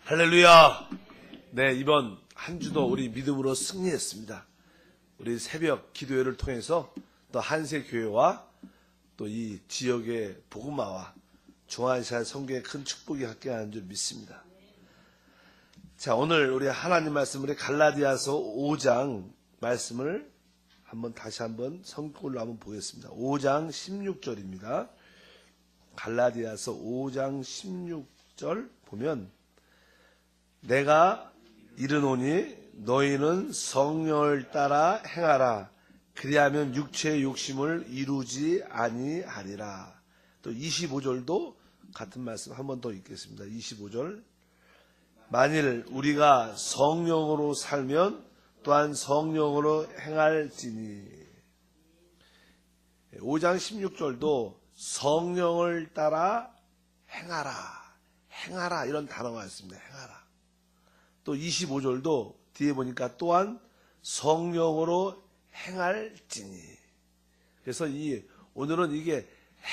할렐루야! 네, 이번 한 주도 우리 믿음으로 승리했습니다. 우리 새벽 기도회를 통해서 또 한세교회와 또 이 지역의 복음화와 중앙아시아 선교에 큰 축복이 함께하는 줄 믿습니다. 자, 오늘 우리 하나님 말씀을 갈라디아서 5장 말씀을 다시 한번 성글로 한번 보겠습니다. 5장 16절입니다. 갈라디아서 5장 16절 보면 내가 이르노니 너희는 성령을 따라 행하라. 그리하면 육체의 욕심을 이루지 아니하리라. 또 25절도 같은 말씀 한 번 더 읽겠습니다. 25절 만일 우리가 성령으로 살면 또한 성령으로 행할지니. 5장 16절도 성령을 따라 행하라 이런 단어가 있습니다. 행하라. 또 25절도 뒤에 보니까 또한 성령으로 행할지니. 그래서 오늘은 이게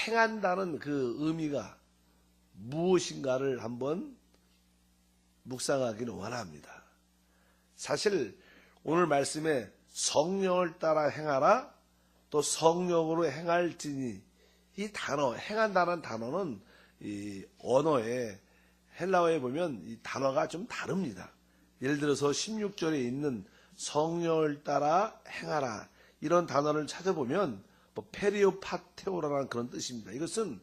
행한다는 그 의미가 무엇인가를 한번 묵상하기를 원합니다. 사실 오늘 말씀에 성령을 따라 행하라, 또 성령으로 행할지니, 이 단어, 행한다는 단어는 이 언어에 헬라어에 보면 이 단어가 좀 다릅니다. 예를 들어서 16절에 있는 성령을 따라 행하라 이런 단어를 찾아보면 페리오파테오라는 그런 뜻입니다. 이것은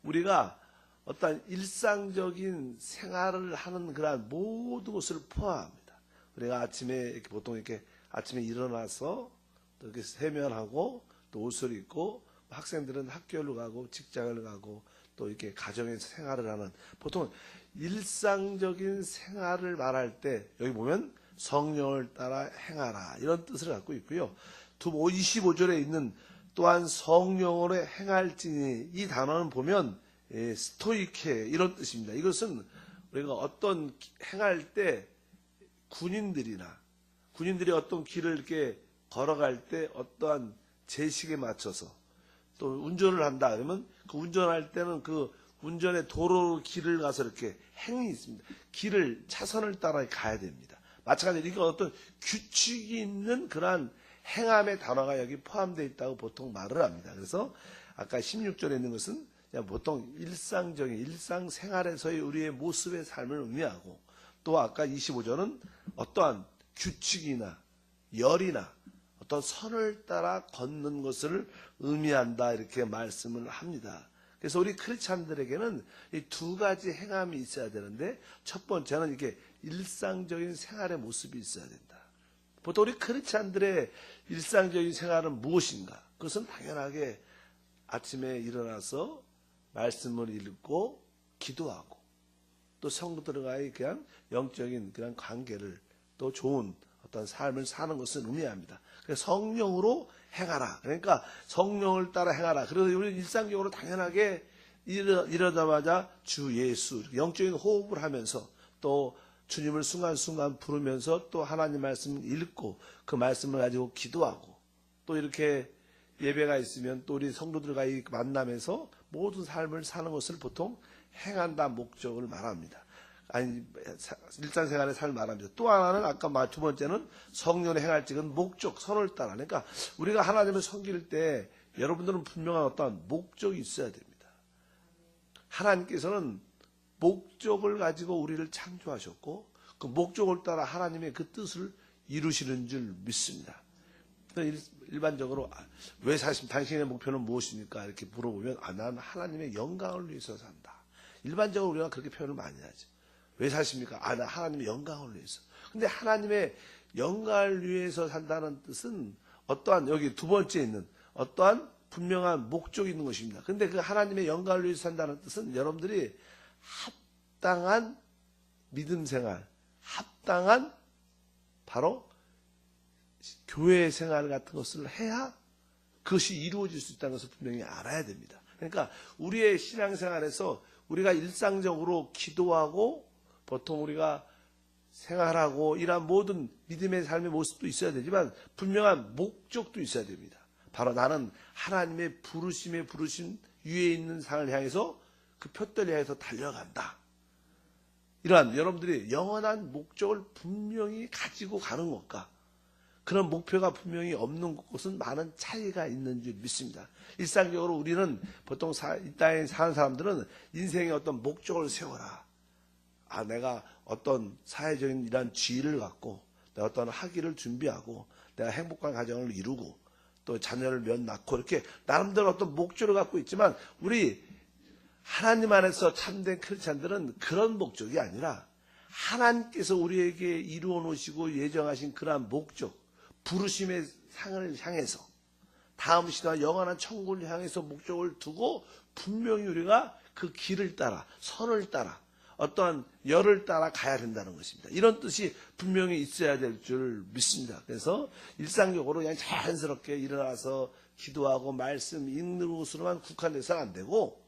우리가 어떤 일상적인 생활을 하는 그런 모든 것을 포함합니다. 우리가 아침에 보통 이렇게 아침에 일어나서 또 이렇게 세면하고 또 옷을 입고 학생들은 학교를 가고 직장을 가고 또 이렇게 가정에서 생활을 하는 보통 일상적인 생활을 말할 때 여기 보면 성령을 따라 행하라 이런 뜻을 갖고 있고요. 25절에 있는 또한 성령으로 행할지니 이 단어는 보면 스토이케 이런 뜻입니다. 이것은 우리가 어떤 행할 때 군인들이 어떤 길을 이렇게 걸어갈 때 어떠한 제식에 맞춰서 또 운전을 한다 그러면 그 운전할 때는 그 운전의 도로 길을 가서 이렇게 행이 있습니다. 길을 차선을 따라 가야 됩니다. 마찬가지로 이게 어떤 규칙이 있는 그러한 행함의 단어가 여기 포함되어 있다고 보통 말을 합니다. 그래서 아까 16절에 있는 것은 그냥 보통 일상적인 일상생활에서의 우리의 모습의 삶을 의미하고 또 아까 25절은 어떠한 규칙이나 열이나 어떤 선을 따라 걷는 것을 의미한다 이렇게 말씀을 합니다. 그래서 우리 크리스찬들에게는 이 두 가지 행함이 있어야 되는데 첫 번째는 이게 일상적인 생활의 모습이 있어야 된다. 보통 우리 크리스찬들의 일상적인 생활은 무엇인가? 그것은 당연하게 아침에 일어나서 말씀을 읽고 기도하고 또 성도들과의 그냥 영적인 그런 관계를 또 좋은 어떤 삶을 사는 것을 의미합니다. 그래서 성령으로 행하라. 그러니까 성령을 따라 행하라. 그래서 우리 일상적으로 당연하게 일어나자마자 주 예수 영적인 호흡을 하면서 또 주님을 순간순간 부르면서 또 하나님 말씀을 읽고 그 말씀을 가지고 기도하고 또 이렇게 예배가 있으면 또 우리 성도들과의 만남에서 모든 삶을 사는 것을 보통 행한다 목적을 말합니다. 아니 일상생활의 삶을 말합니다. 또 하나는 아까 두 번째는 성령의 행할직은 목적, 선을 따라. 그러니까 우리가 하나님을 섬길 때 여러분들은 분명한 어떤 목적이 있어야 됩니다. 하나님께서는 목적을 가지고 우리를 창조하셨고 그 목적을 따라 하나님의 그 뜻을 이루시는 줄 믿습니다. 일반적으로 왜 사십니까? 당신의 목표는 무엇입니까? 이렇게 물어보면 난 하나님의 영광을 위해서 산다. 일반적으로 우리가 그렇게 표현을 많이 하죠. 왜 사십니까? 나 하나님의 영광을 위해서. 근데 하나님의 영광을 위해서 산다는 뜻은 어떠한 여기 두 번째 있는 어떠한 분명한 목적이 있는 것입니다. 근데 그 하나님의 영광을 위해서 산다는 뜻은 여러분들이 합당한 믿음 생활, 합당한 바로 교회 생활 같은 것을 해야 그것이 이루어질 수 있다는 것을 분명히 알아야 됩니다. 그러니까 우리의 신앙생활에서 우리가 일상적으로 기도하고 보통 우리가 생활하고 이러한 모든 믿음의 삶의 모습도 있어야 되지만 분명한 목적도 있어야 됩니다. 바로 나는 하나님의 부르심에 부르신 위에 있는 상을 향해서 그 표대를 향해서 달려간다. 이러한 여러분들이 영원한 목적을 분명히 가지고 가는 것과 그런 목표가 분명히 없는 곳은 많은 차이가 있는 줄 믿습니다. 일상적으로 우리는 보통 이 땅에 사는 사람들은 인생의 어떤 목적을 세워라. 내가 어떤 사회적인 이러한 지위를 갖고 내가 어떤 학위를 준비하고 내가 행복한 가정을 이루고 또 자녀를 몇 낳고 이렇게 나름대로 어떤 목적을 갖고 있지만 우리 하나님 안에서 참된 크리스찬들은 그런 목적이 아니라 하나님께서 우리에게 이루어 놓으시고 예정하신 그러한 목적, 부르심의 상을 향해서 다음 시대와 영원한 천국을 향해서 목적을 두고 분명히 우리가 그 길을 따라 선을 따라 어떠한 열을 따라 가야 된다는 것입니다. 이런 뜻이 분명히 있어야 될 줄 믿습니다. 그래서 일상적으로 그냥 자연스럽게 일어나서 기도하고 말씀 읽는 것으로만 국한돼서는 안 되고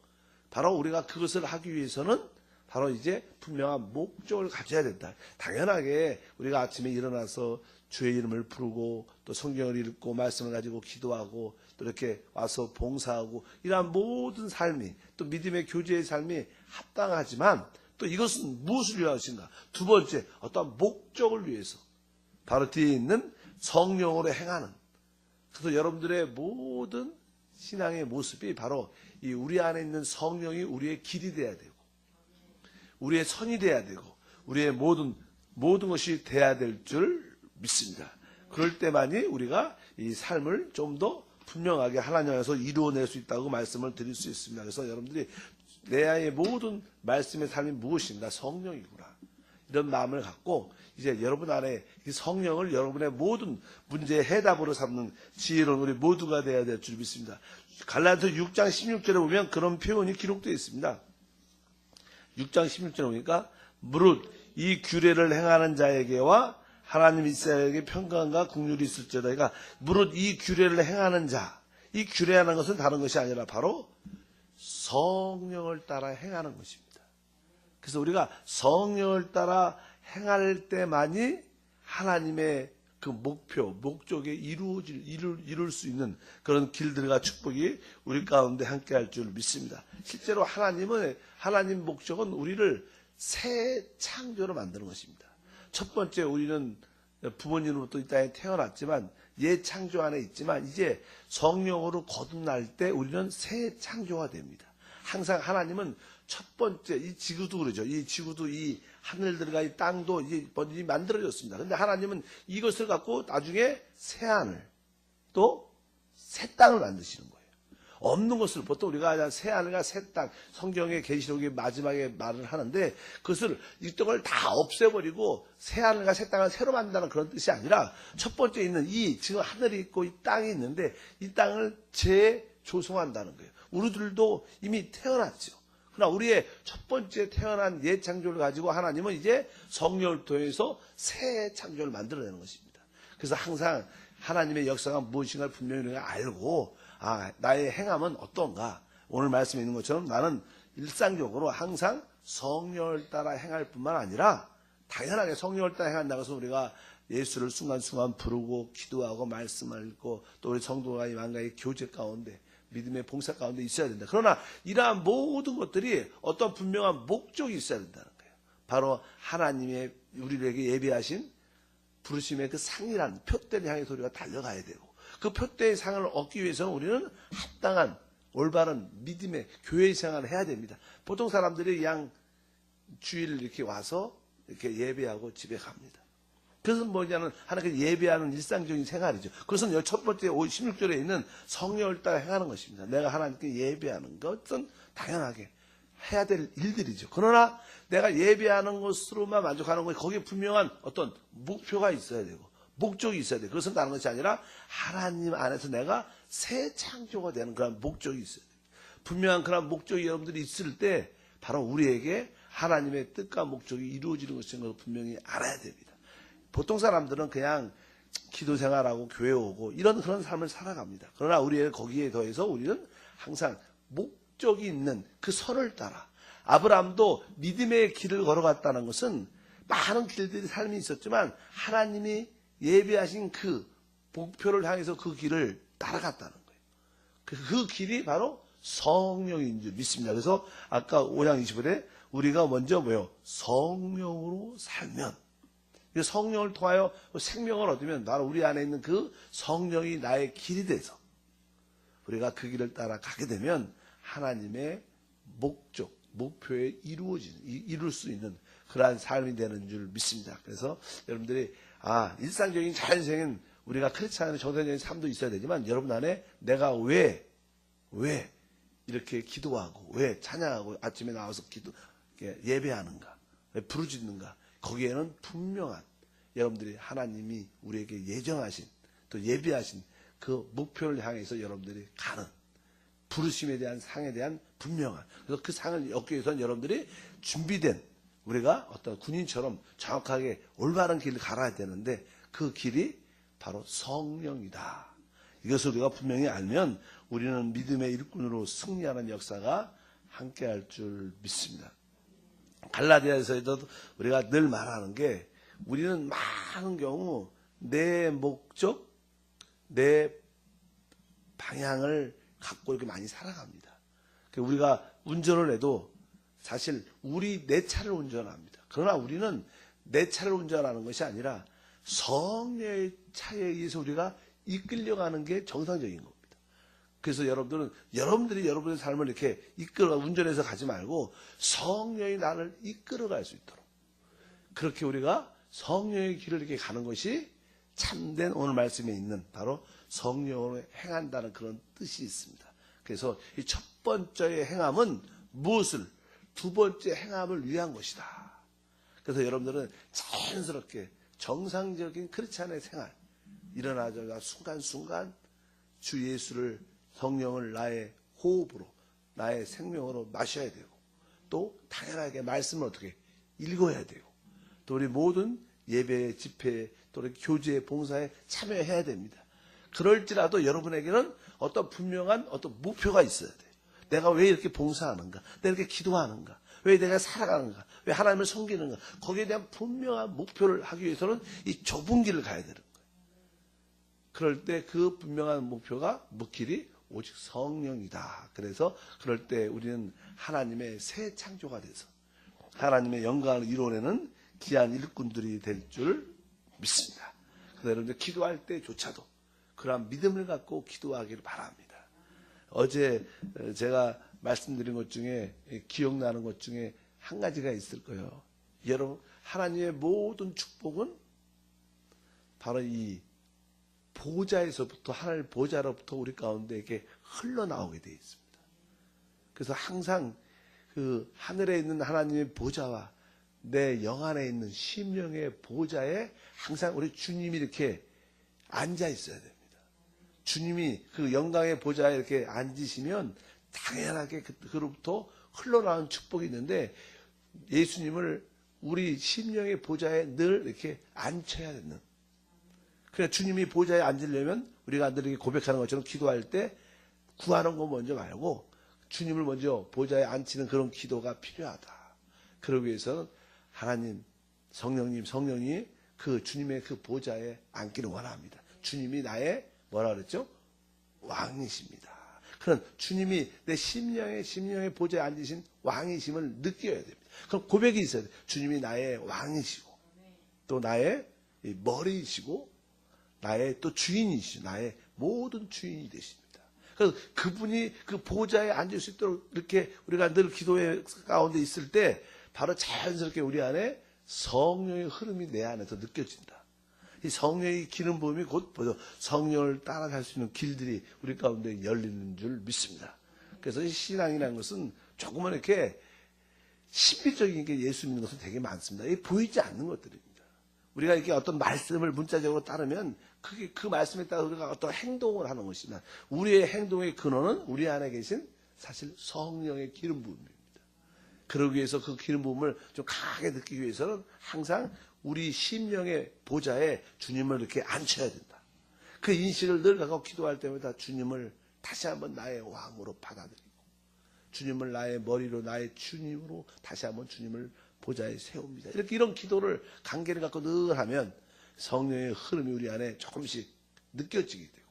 바로 우리가 그것을 하기 위해서는 바로 이제 분명한 목적을 가져야 된다. 당연하게 우리가 아침에 일어나서 주의 이름을 부르고 또 성경을 읽고 말씀을 가지고 기도하고 또 이렇게 와서 봉사하고 이러한 모든 삶이 또 믿음의 교제의 삶이 합당하지만 또 이것은 무엇을 위한 것인가? 두 번째, 어떤 목적을 위해서 바로 뒤에 있는 성령으로 행하는 그래서 여러분들의 모든 신앙의 모습이 바로 이 우리 안에 있는 성령이 우리의 길이 돼야 되고 우리의 선이 돼야 되고 우리의 모든 것이 돼야 될 줄 믿습니다. 그럴 때만이 우리가 이 삶을 좀 더 분명하게 하나님 안에서 이루어낼 수 있다고 말씀을 드릴 수 있습니다. 그래서 여러분들이 내 안의 모든 말씀의 삶이 무엇인가? 성령이구나. 이런 마음을 갖고 이제 여러분 안에 이 성령을 여러분의 모든 문제의 해답으로 삼는 지혜로운 우리 모두가 되어야 될 줄 믿습니다. 갈라디아서 6장 16절에 보면 그런 표현이 기록되어 있습니다. 6장 16절에 보니까 무릇 이 규례를 행하는 자에게와 하나님 이스라엘에게 평강과 긍휼이 있을지어다. 그러니까 무릇 이 규례를 행하는 자, 이 규례하는 것은 다른 것이 아니라 바로 성령을 따라 행하는 것입니다. 그래서 우리가 성령을 따라 행할 때만이 하나님의 그 목적에 이룰 수 있는 그런 길들과 축복이 우리 가운데 함께 할 줄 믿습니다. 실제로 하나님 목적은 우리를 새 창조로 만드는 것입니다. 첫 번째 우리는 부모님으로부터 이 땅에 태어났지만 옛 창조 안에 있지만 이제 성령으로 거듭날 때 우리는 새 창조가 됩니다. 항상 하나님은 첫 번째 이 지구도 그러죠. 이 지구도 이 하늘들과 이 땅도 이제 만들어졌습니다. 그런데 하나님은 이것을 갖고 나중에 새 하늘 또 새 땅을 만드시는 거예요. 없는 것을 보통 우리가 새 하늘과 새 땅 성경의 계시록의 마지막에 말을 하는데 그것을 이쪽을 다 없애버리고 새 하늘과 새 땅을 새로 만든다는 그런 뜻이 아니라 첫 번째 있는 이 지금 하늘이 있고 이 땅이 있는데 이 땅을 재조성한다는 거예요. 우리들도 이미 태어났죠. 그러나 우리의 첫 번째 태어난 옛 창조를 가지고 하나님은 이제 성령을 통해서 새 창조를 만들어내는 것입니다. 그래서 항상 하나님의 역사가 무엇인가를 분명히 우리가 알고 나의 행함은 어떤가? 오늘 말씀에 있는 것처럼 나는 일상적으로 항상 성령을 따라 행할 뿐만 아니라 당연하게 성령을 따라 행한다고 해서 우리가 예수를 순간순간 부르고 기도하고 말씀을 읽고 또 우리 성도가 이 만가의 교제 가운데 믿음의 봉사 가운데 있어야 된다. 그러나 이러한 모든 것들이 어떤 분명한 목적이 있어야 된다는 거예요. 바로 하나님의 우리에게 예비하신 부르심의 그 상이란 표대를 향해서 우리가 달려가야 되고 그 표대의 상을 얻기 위해서는 우리는 합당한 올바른 믿음의 교회 생활을 해야 됩니다. 보통 사람들이 주일 이렇게 와서 이렇게 예배하고 집에 갑니다. 그것은 뭐냐면 하나님께 예배하는 일상적인 생활이죠. 그것은 첫 번째 16절에 있는 성령을 따라 행하는 것입니다. 내가 하나님께 예배하는 것은 당연하게 해야 될 일들이죠. 그러나 내가 예배하는 것으로만 만족하는 것이 거기에 분명한 어떤 목표가 있어야 되고 목적이 있어야 돼요. 그것은 다른 것이 아니라 하나님 안에서 내가 새 창조가 되는 그런 목적이 있어야 돼요. 분명한 그런 목적이 여러분들이 있을 때 바로 우리에게 하나님의 뜻과 목적이 이루어지는 것인 것을 분명히 알아야 됩니다. 보통 사람들은 그냥 기도 생활하고 교회 오고 이런 그런 삶을 살아갑니다. 그러나 우리의 거기에 더해서 우리는 항상 목적이 있는 그 선을 따라 아브라함도 믿음의 길을 걸어갔다는 것은 많은 길들이 삶이 있었지만 하나님이 예비하신 그 목표를 향해서 그 길을 따라갔다는 거예요. 그 길이 바로 성령인 줄 믿습니다. 그래서 아까 5장 25절에 우리가 먼저 뭐요? 성령으로 살면, 성령을 통하여 생명을 얻으면 바로 우리 안에 있는 그 성령이 나의 길이 돼서 우리가 그 길을 따라 가게 되면 하나님의 목적, 목표에 이룰 수 있는 그러한 삶이 되는 줄 믿습니다. 그래서 여러분들이 일상적인 자연적인 우리가 크리스찬의 정상적인 삶도 있어야 되지만 여러분 안에 내가 왜 이렇게 기도하고 왜 찬양하고 아침에 나와서 예배하는가, 왜 부르짖는가, 거기에는 분명한 여러분들이 하나님이 우리에게 예정하신 또 예비하신 그 목표를 향해서 여러분들이 가는 부르심에 대한 상에 대한 분명한, 그래서 그 상을 얻기 위해서는 여러분들이 준비된, 우리가 어떤 군인처럼 정확하게 올바른 길을 갈아야 되는데 그 길이 바로 성령이다. 이것을 우리가 분명히 알면 우리는 믿음의 일꾼으로 승리하는 역사가 함께할 줄 믿습니다. 갈라디아에서도 우리가 늘 말하는 게, 우리는 많은 경우 내 목적, 내 방향을 갖고 이렇게 많이 살아갑니다. 우리가 운전을 해도 사실 내 차를 운전합니다. 그러나 우리는 내 차를 운전하는 것이 아니라 성령의 차에 의해서 우리가 이끌려가는 게 정상적인 겁니다. 그래서 여러분들이 여러분의 삶을 이렇게 운전해서 가지 말고 성령이 나를 이끌어갈 수 있도록, 그렇게 우리가 성령의 길을 이렇게 가는 것이 참된 오늘 말씀에 있는 바로 성령으로 행한다는 그런 뜻이 있습니다. 그래서 이 첫 번째의 행함은 무엇을, 두 번째 행함을 위한 것이다. 그래서 여러분들은 자연스럽게 정상적인 크리스찬의 생활, 일어나자마자 순간순간 주 예수를, 성령을 나의 호흡으로, 나의 생명으로 마셔야 되고, 또 당연하게 말씀을 어떻게 읽어야 되고, 또 우리 모든 예배, 집회, 또 우리 교제, 봉사에 참여해야 됩니다. 그럴지라도 여러분에게는 어떤 분명한 어떤 목표가 있어야 돼요. 내가 왜 이렇게 봉사하는가? 내가 이렇게 기도하는가? 왜 내가 살아가는가? 왜 하나님을 섬기는가? 거기에 대한 분명한 목표를 하기 위해서는 이 좁은 길을 가야 되는 거예요. 그럴 때 그 분명한 목표가 목길이 오직 성령이다. 그래서 그럴 때 우리는 하나님의 새 창조가 돼서 하나님의 영광을 이뤄내는 귀한 일꾼들이 될 줄 믿습니다. 그래서 여러분들 기도할 때조차도 그러한 믿음을 갖고 기도하기를 바랍니다. 어제 제가 말씀드린 것 중에 기억나는 것 중에 한 가지가 있을 거예요. 여러분, 하나님의 모든 축복은 바로 이 보좌에서부터, 하늘 보좌로부터 우리 가운데 이렇게 흘러나오게 되어 있습니다. 그래서 항상 그 하늘에 있는 하나님의 보좌와 내 영 안에 있는 심령의 보좌에 항상 우리 주님이 이렇게 앉아 있어야 됩니다. 주님이 그 영광의 보좌에 이렇게 앉으시면 당연하게 그로부터 흘러나오는 축복이 있는데, 예수님을 우리 심령의 보좌에 늘 이렇게 앉혀야 되는, 그러니까 주님이 보좌에 앉으려면 우리가 늘 이렇게 고백하는 것처럼 기도할 때 구하는 거 먼저 말고 주님을 먼저 보좌에 앉히는 그런 기도가 필요하다. 그러기 위해서는 하나님, 성령이 그 주님의 그 보좌에 앉기를 원합니다. 주님이 나의 뭐라 그랬죠? 왕이십니다. 그럼 주님이 내 심령의 보좌에 앉으신 왕이심을 느껴야 됩니다. 그럼 고백이 있어야 돼요. 주님이 나의 왕이시고, 또 나의 머리이시고, 나의 또 주인이시고, 나의 모든 주인이 되십니다. 그래서 그분이 그 보좌에 앉을 수 있도록 이렇게 우리가 늘 기도의 가운데 있을 때 바로 자연스럽게 우리 안에 성령의 흐름이 내 안에서 느껴진다. 이 성령의 기름 부음이 곧 성령을 따라갈 수 있는 길들이 우리 가운데 열리는 줄 믿습니다. 그래서 이 신앙이라는 것은 조금은 이렇게 신비적인 게 예수 믿는 것은 되게 많습니다. 이게 보이지 않는 것들입니다. 우리가 이렇게 어떤 말씀을 문자적으로 따르면 그 말씀에 따라 우리가 어떤 행동을 하는 것이나, 우리의 행동의 근원은 우리 안에 계신 사실 성령의 기름 부음입니다. 그러기 위해서 그 기름 부음을 좀 강하게 느끼기 위해서는 항상 우리 심령의 보좌에 주님을 이렇게 앉혀야 된다. 그 인식을 늘 갖고 기도할 때마다 주님을 다시 한번 나의 왕으로 받아들이고, 주님을 나의 머리로, 나의 주님으로 다시 한번 주님을 보좌에 세웁니다. 이런 기도를 관계를 갖고 늘 하면 성령의 흐름이 우리 안에 조금씩 느껴지게 되고,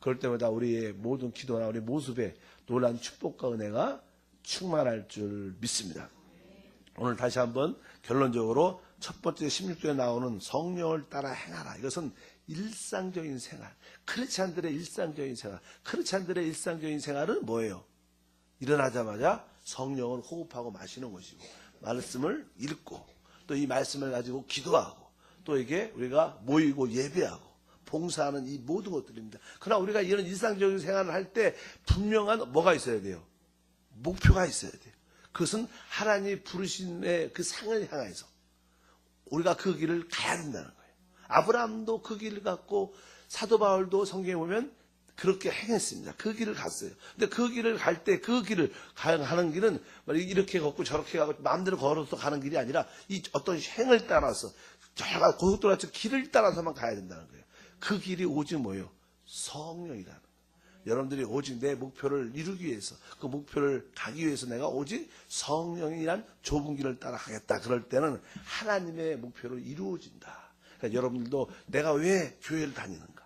그럴 때마다 우리의 모든 기도나 우리 모습에 놀라운 축복과 은혜가 충만할 줄 믿습니다. 오늘 다시 한번 결론적으로 첫 번째 16절에 나오는 성령을 따라 행하라. 이것은 일상적인 생활, 크리스찬들의 일상적인 생활. 크리스찬들의 일상적인 생활은 뭐예요? 일어나자마자 성령을 호흡하고 마시는 것이고, 말씀을 읽고, 또 이 말씀을 가지고 기도하고, 또 이게 우리가 모이고 예배하고 봉사하는 이 모든 것들입니다. 그러나 우리가 이런 일상적인 생활을 할 때 분명한 뭐가 있어야 돼요? 목표가 있어야 돼요. 그것은 하나님이 부르신 그 상을 향해서 우리가 그 길을 가야 된다는 거예요. 아브라함도 그 길을 갔고 사도 바울도 성경에 보면 그렇게 행했습니다. 그 길을 갔어요. 근데 그 길을 갈 때 그 길을 가는 길은 이렇게 걷고 저렇게 가고 마음대로 걸어서 가는 길이 아니라 이 어떤 행을 따라서 저가 고속도로같이 길을 따라서만 가야 된다는 거예요. 그 길이 오직 뭐예요? 성령이라는 거예요. 여러분들이 오직 내 목표를 이루기 위해서, 그 목표를 가기 위해서 내가 오직 성령이란 좁은 길을 따라가겠다. 그럴 때는 하나님의 목표로 이루어진다. 그러니까 여러분들도 내가 왜 교회를 다니는가?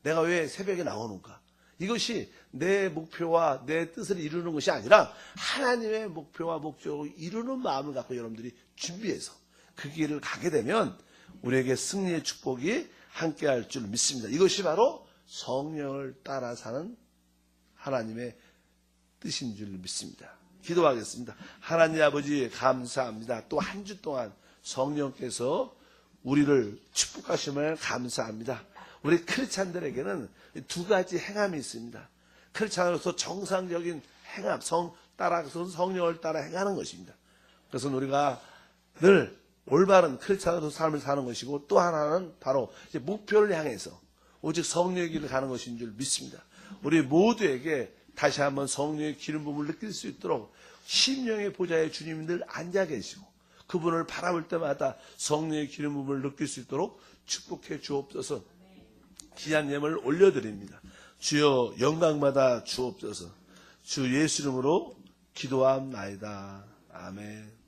내가 왜 새벽에 나오는가? 이것이 내 목표와 내 뜻을 이루는 것이 아니라 하나님의 목표와 목적을 이루는 마음을 갖고 여러분들이 준비해서 그 길을 가게 되면 우리에게 승리의 축복이 함께할 줄 믿습니다. 이것이 바로 성령을 따라 사는 하나님의 뜻인 줄 믿습니다. 기도하겠습니다. 하나님 아버지 감사합니다. 또 한 주 동안 성령께서 우리를 축복하심을 감사합니다. 우리 크리스찬들에게는 두 가지 행함이 있습니다. 크리스찬으로서 정상적인 행함, 성령을 따라 행하는 것입니다. 그래서 우리가 늘 올바른 크리스찬으로서 삶을 사는 것이고, 또 하나는 바로 이제 목표를 향해서 오직 성령의 길을 가는 것인 줄 믿습니다. 우리 모두에게 다시 한번 성령의 기름 부음을 느낄 수 있도록 심령의 보좌에 주님들 앉아 계시고 그분을 바라볼 때마다 성령의 기름 부음을 느낄 수 있도록 축복해 주옵소서. 귀한 예물을 올려드립니다. 주여 영광받아 주옵소서. 주 예수 이름으로 기도함나이다. 아멘.